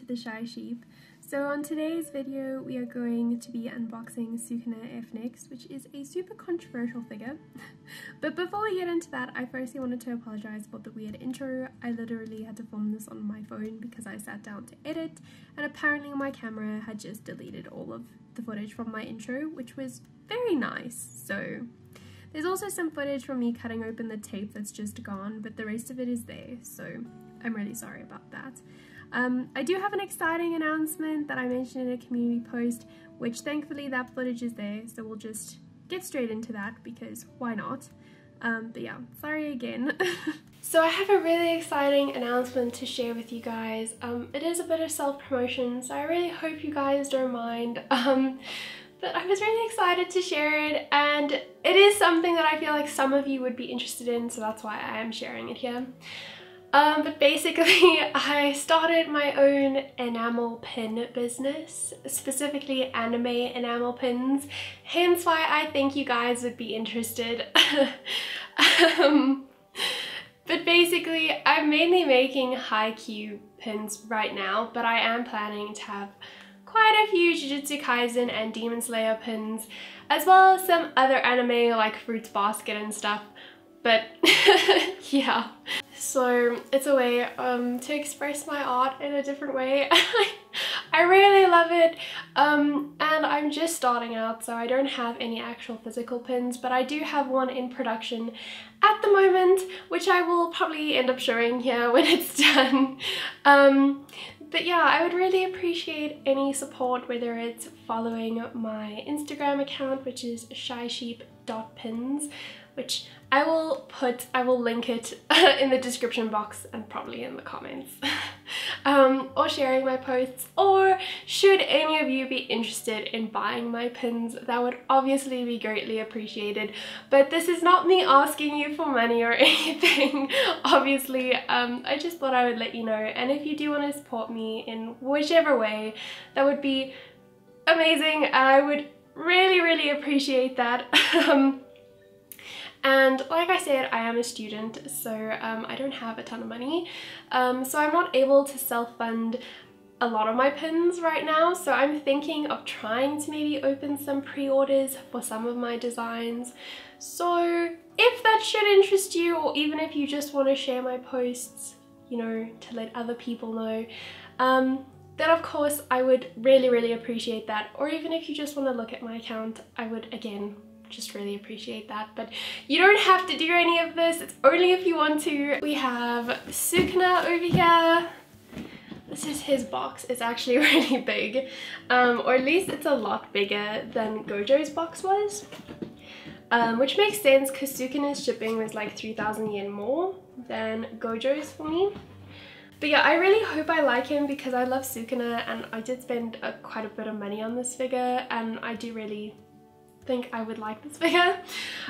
to the Shy Sheep. So on today's video we are going to be unboxing Sukuna F Next, which is a super controversial figure. But before we get into that, I firstly wanted to apologize about the weird intro. I literally had to film this on my phone because I sat down to edit, and apparently my camera had just deleted all of the footage from my intro, which was very nice. So there's also some footage from me cutting open the tape that's just gone, but the rest of it is there, so I'm really sorry about that. I do have an exciting announcement that I mentioned in a community post, which thankfully that footage is there, so we'll just get straight into that because why not? But yeah, sorry again. So I have a really exciting announcement to share with you guys. It is a bit of self-promotion, so I really hope you guys don't mind. But I was really excited to share it, and it is something that I feel like some of you would be interested in, so that's why I am sharing it here. But basically, I started my own enamel pin business, specifically anime enamel pins, hence why I think you guys would be interested. But basically, I'm mainly making high-Q pins right now, but I am planning to have quite a few Jujutsu Kaisen and Demon Slayer pins, as well as some other anime like Fruits Basket and stuff. But yeah, so it's a way to express my art in a different way. I really love it, and I'm just starting out, so I don't have any actual physical pins, but I do have one in production at the moment, which I will probably end up showing here when it's done. But yeah, I would really appreciate any support, whether it's following my Instagram account, which is shysheep.pins, which I will link it in the description box and probably in the comments. Or sharing my posts, or should any of you be interested in buying my pins, that would obviously be greatly appreciated. But this is not me asking you for money or anything, obviously. I just thought I would let you know, and if you do want to support me in whichever way, that would be amazing. I would really appreciate that. And like I said, I am a student, so I don't have a ton of money, so I'm not able to self-fund a lot of my pins right now, so I'm thinking of trying to maybe open some pre-orders for some of my designs. So if that should interest you, or even if you just want to share my posts, you know, to let other people know, then of course I would really appreciate that. Or even if you just want to look at my account, I would again just really appreciate that. But you don't have to do any of this, it's only if you want to. We have Sukuna over here. This is his box. It's actually really big, or at least it's a lot bigger than Gojo's box was, which makes sense because Sukuna's shipping was like 3,000 yen more than Gojo's for me. But yeah, I really hope I like him because I love Sukuna, and I did spend quite a bit of money on this figure, and I do really think I would like this figure.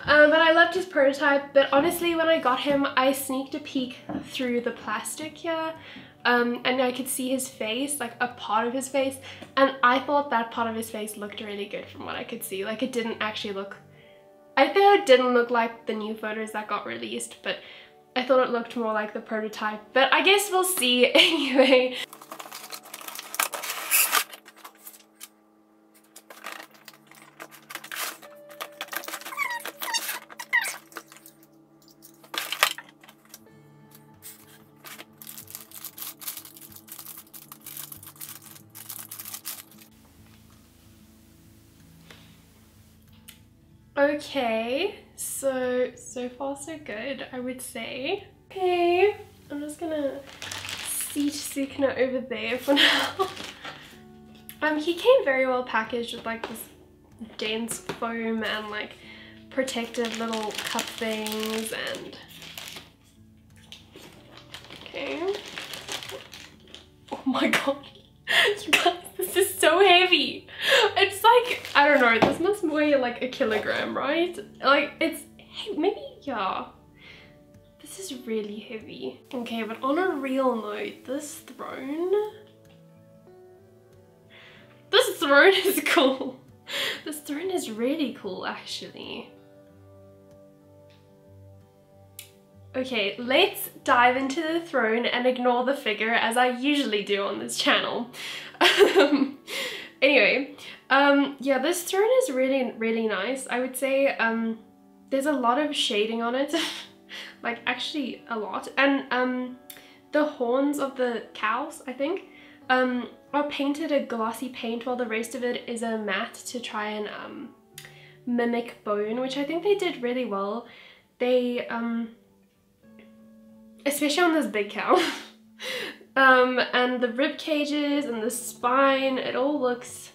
And I loved his prototype, but honestly when I got him I sneaked a peek through the plastic here, and I could see his face, like a part of his face, and I thought that part of his face looked really good from what I could see. Like, it didn't actually look, I think it didn't look like the new photos that got released, but I thought it looked more like the prototype. But I guess we'll see anyway. Okay, so far so good, I would say. Okay, I'm just gonna seat Sukuna over there for now. He came very well packaged with like this dense foam and like protective little cup things, and okay. Oh my god, you guys, this is so heavy. It's like, I don't know, this must weigh like 1 kilogram, right? Like, it's, maybe, yeah. This is really heavy. Okay, but on a real note, this throne is cool. This throne is really cool, actually. Okay, let's dive into the throne and ignore the figure as I usually do on this channel. Anyway, yeah, this throne is really nice. I would say there's a lot of shading on it, like actually a lot. And the horns of the cows, I think, are painted a glossy paint while the rest of it is a matte to try and mimic bone, which I think they did really well. They, especially on this big cow, and the rib cages and the spine, it all looks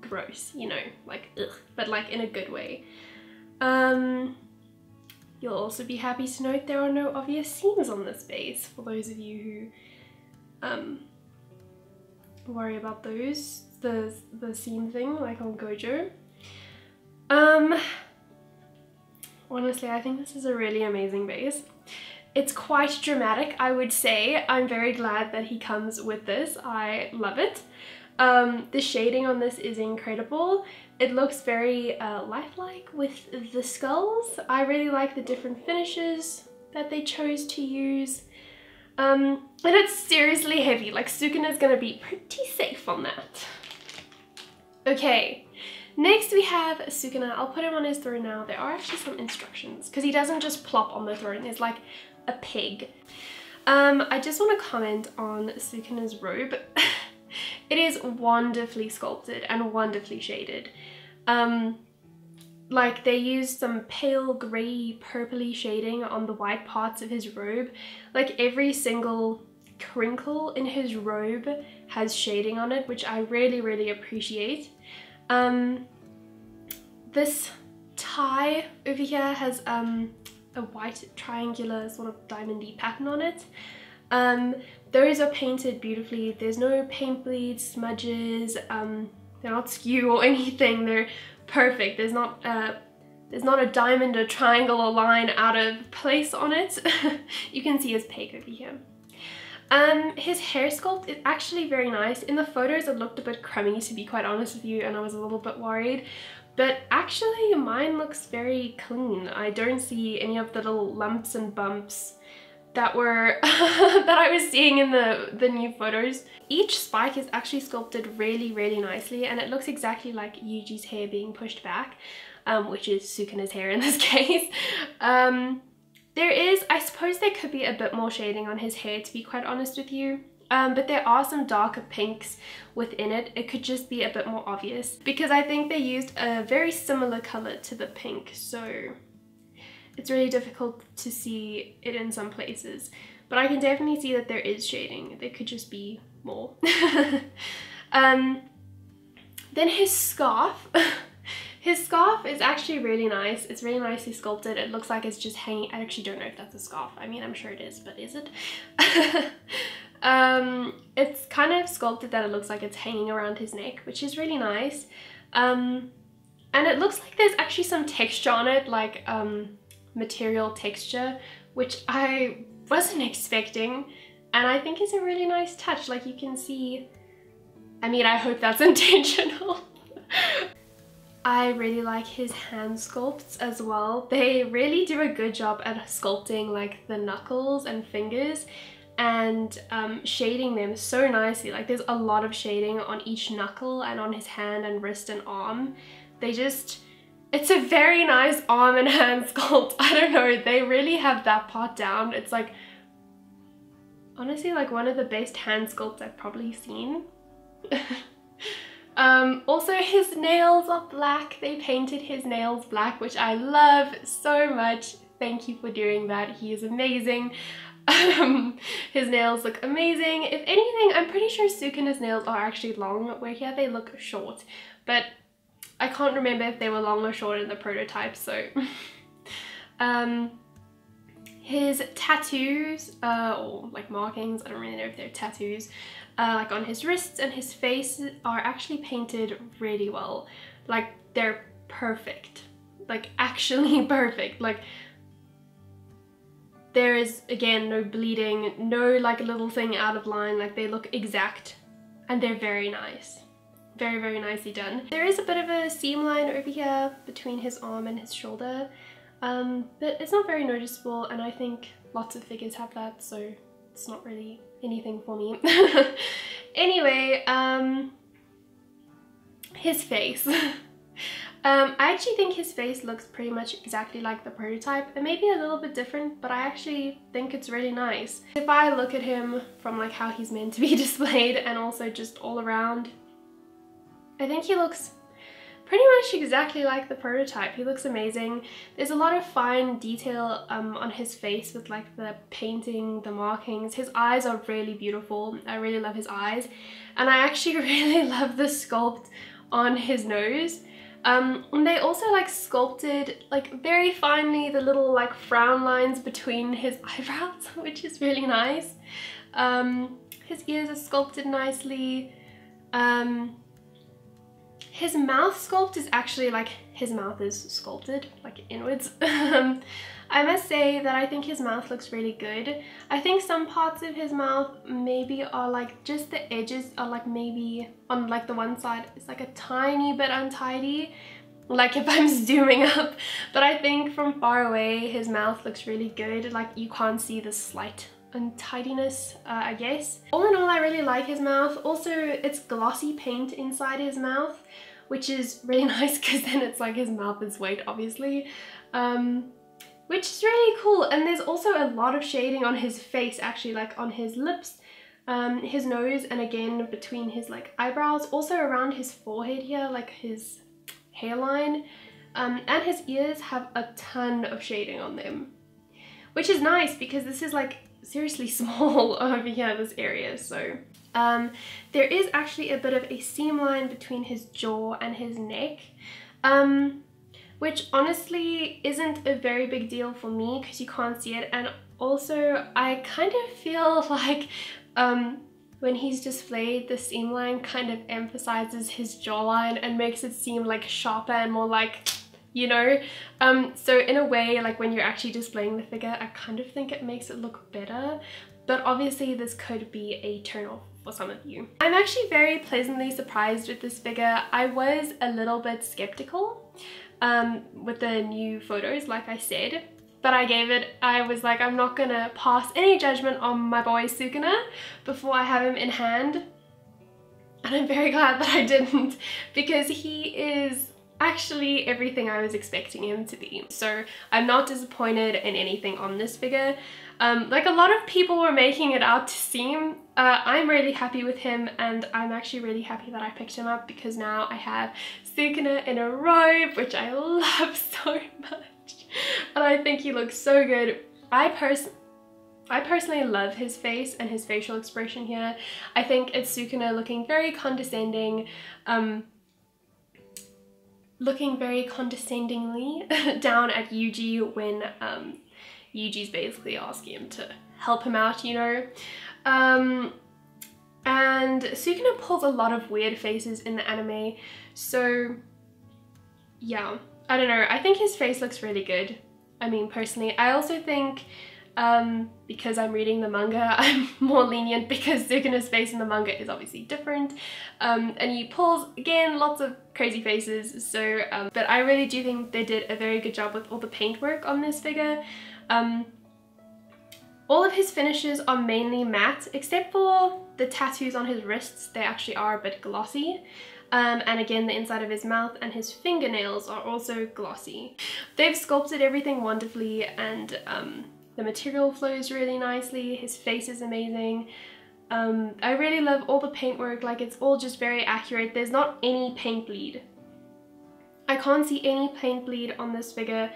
gross, you know, like ugh, but like in a good way. You'll also be happy to note there are no obvious seams on this base, for those of you who worry about those, the seam thing like on Gojo. Honestly, I think this is a really amazing base. It's quite dramatic, I would say. I'm very glad that he comes with this. I love it. The shading on this is incredible. It looks very lifelike with the skulls. I really like the different finishes that they chose to use. And it's seriously heavy. Like, Sukuna's gonna be pretty safe on that. Okay. Next we have Sukuna. I'll put him on his throne now. There are actually some instructions because he doesn't just plop on the throne. There's like a peg. I just want to comment on Sukuna's robe. It is wonderfully sculpted and wonderfully shaded. Like they used some pale grey purpley shading on the white parts of his robe. Like every single crinkle in his robe has shading on it, which I really appreciate. This tie over here has a white triangular sort of diamondy pattern on it. Those are painted beautifully. There's no paint bleeds, smudges, they're not skew or anything. They're perfect. There's not a diamond, a triangle, or line out of place on it. You can see his peg over here. His hair sculpt is actually very nice. In the photos it looked a bit crummy, to be quite honest with you, and I was a little bit worried. But actually mine looks very clean. I don't see any of the little lumps and bumps that were that I was seeing in the new photos. Each spike is actually sculpted really nicely, and it looks exactly like Yuji's hair being pushed back, which is Sukuna's hair in this case. There is, I suppose there could be a bit more shading on his hair, to be quite honest with you. But there are some darker pinks within it. It could just be a bit more obvious because I think they used a very similar color to the pink, so it's really difficult to see it in some places. But I can definitely see that there is shading. There could just be more. Then his scarf. His scarf is actually really nice. It's really nicely sculpted. It looks like it's just hanging. I actually don't know if that's a scarf. I mean, I'm sure it is, but is it? It's kind of sculpted that it looks like it's hanging around his neck, which is really nice. And it looks like there's actually some texture on it, like material texture, which I wasn't expecting, and I think is a really nice touch. Like you can see, I mean, I hope that's intentional. I really like his hand sculpts as well. They really do a good job at sculpting like the knuckles and fingers and shading them so nicely. Like there's a lot of shading on each knuckle and on his hand and wrist and arm. They just, it's a very nice arm and hand sculpt. I don't know, they really have that part down. It's like, honestly, like one of the best hand sculpts I've probably seen. Also his nails are black. They painted his nails black, which I love so much. Thank you for doing that. He is amazing. His nails look amazing. If anything, I'm pretty sure Sukuna's nails are actually long, where here they look short, but I can't remember if they were long or short in the prototype, so. His tattoos, or like markings, I don't really know if they're tattoos, like on his wrists and his face are actually painted really well. Like they're perfect, like actually perfect. Like there is, again, no bleeding, no like little thing out of line. Like they look exact and they're very nice. Very nicely done. There is a bit of a seam line over here between his arm and his shoulder. but it's not very noticeable, and I think lots of figures have that, so it's not really anything for me. Anyway, his face. I actually think his face looks pretty much exactly like the prototype. It may be a little bit different, but I actually think it's really nice. If I look at him from like how he's meant to be displayed and also just all around, I think he looks pretty much exactly like the prototype. He looks amazing. There's a lot of fine detail on his face with like the painting, the markings. His eyes are really beautiful. I really love his eyes. And I actually really love the sculpt on his nose. And they also like sculpted like very finely the little like frown lines between his eyebrows, which is really nice. His ears are sculpted nicely. His mouth sculpt is actually like, his mouth is sculpted like inwards. I must say that I think his mouth looks really good. I think some parts of his mouth maybe are like, just the edges are like maybe on like the one side it's like a tiny bit untidy, like if I'm zooming up, but I think from far away his mouth looks really good. Like you can't see the slight untidiness, I guess. All in all, I really like his mouth. Also, it's glossy paint inside his mouth, which is really nice because then it's like his mouth is white, obviously. Which is really cool. And there's also a lot of shading on his face, actually, like on his lips, his nose, and again between his like eyebrows, also around his forehead here, like his hairline, and his ears have a ton of shading on them, which is nice because this is like seriously small over here, this area. So there is actually a bit of a seam line between his jaw and his neck, which honestly isn't a very big deal for me because you can't see it. And also I kind of feel like when he's displayed, the seam line kind of emphasizes his jawline and makes it seem like sharper and more like, you know, so in a way, like when you're actually displaying the figure, I kind of think it makes it look better, but obviously this could be a turn off for some of you. I'm actually very pleasantly surprised with this figure. I was a little bit skeptical with the new photos, like I said, but I was like, I'm not gonna pass any judgment on my boy Sukuna before I have him in hand, and I'm very glad that I didn't, because he is actually everything I was expecting him to be. So I'm not disappointed in anything on this figure. Like a lot of people were making it out to seem, I'm really happy with him, and I'm actually really happy that I picked him up because now I have Sukuna in a robe, which I love so much, and I think he looks so good. I personally love his face and his facial expression here. I think it's Sukuna looking very condescending, looking very condescendingly down at Yuji when Yuji's basically asking him to help him out, you know. And Sukuna pulls a lot of weird faces in the anime, so yeah, I don't know, I think his face looks really good. I mean, personally, I also think because I'm reading the manga, I'm more lenient because Sukuna's face in the manga is obviously different, and he pulls, again, lots of crazy faces, so but I really do think they did a very good job with all the paintwork on this figure. All of his finishes are mainly matte, except for the tattoos on his wrists. They actually are a bit glossy. And again, the inside of his mouth and his fingernails are also glossy. They've sculpted everything wonderfully, and the material flows really nicely. His face is amazing. I really love all the paintwork, like it's all just very accurate. There's not any paint bleed. I can't see any paint bleed on this figure.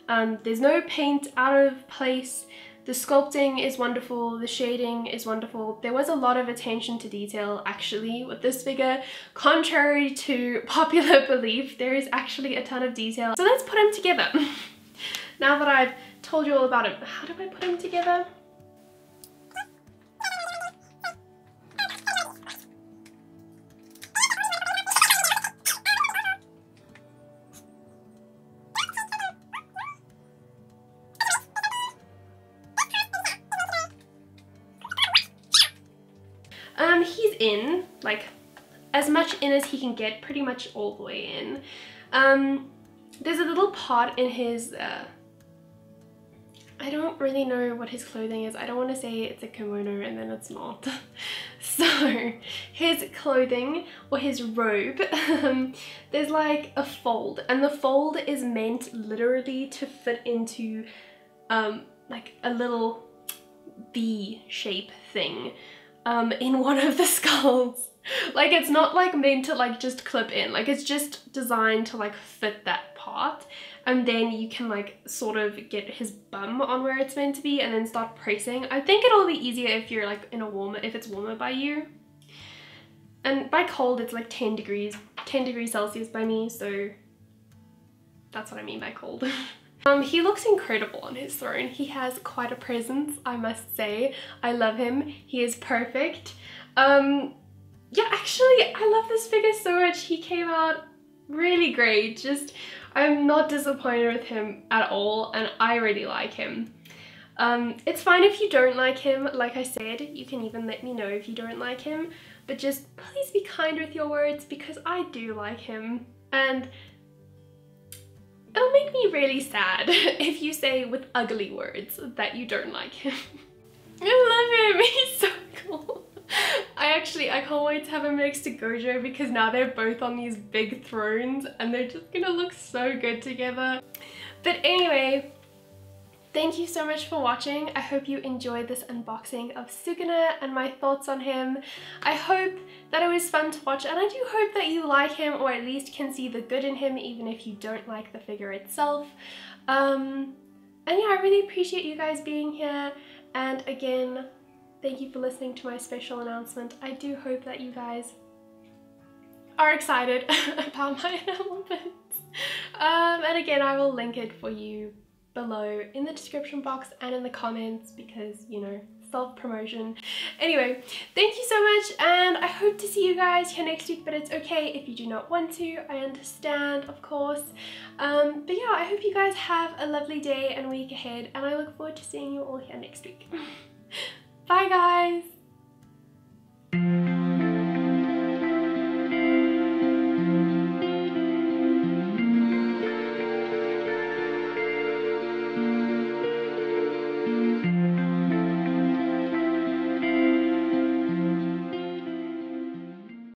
There's no paint out of place. The sculpting is wonderful, the shading is wonderful. There was a lot of attention to detail actually with this figure. Contrary to popular belief, there is actually a ton of detail. So let's put him together. Now that I've told you all about him, how do I put him together? He's in, like, as much in as he can get, pretty much all the way in. There's a little part in his I don't really know what his clothing is. I don't want to say it's a kimono and then it's not. So his clothing, or his robe, there's like a fold, and the fold is meant literally to fit into like a little V shape thing in one of the skulls. Like it's not like meant to like just clip in, like it's just designed to like fit that part, and then you can like sort of get his bum on where it's meant to be and then start pressing. I think it'll be easier if you're like in a warmer, if it's warmer by you. And by cold it's like 10 degrees Celsius by me, so that's what I mean by cold. He looks incredible on his throne. He has quite a presence, I must say. I love him. He is perfect. Yeah, actually, I love this figure so much. He came out really great. Just, I'm not disappointed with him at all, and I really like him. It's fine if you don't like him. Like I said, you can even let me know if you don't like him, but just please be kind with your words, because I do like him, and it'll make me really sad if you say with ugly words that you don't like him. I love him, he's so cool. I can't wait to have him next to Gojo, because now they're both on these big thrones and they're just gonna look so good together. But anyway, thank you so much for watching. I hope you enjoyed this unboxing of Sukuna and my thoughts on him. I hope that it was fun to watch, and I do hope that you like him, or at least can see the good in him, even if you don't like the figure itself. And yeah, I really appreciate you guys being here, and again, thank you for listening to my special announcement. I do hope that you guys are excited about my announcements. And again, I will link it for you below in the description box and in the comments, because, you know, self-promotion. Anyway, thank you so much, and I hope to see you guys here next week, but it's okay if you do not want to. I understand, of course. But yeah, I hope you guys have a lovely day and week ahead, and I look forward to seeing you all here next week. Bye guys!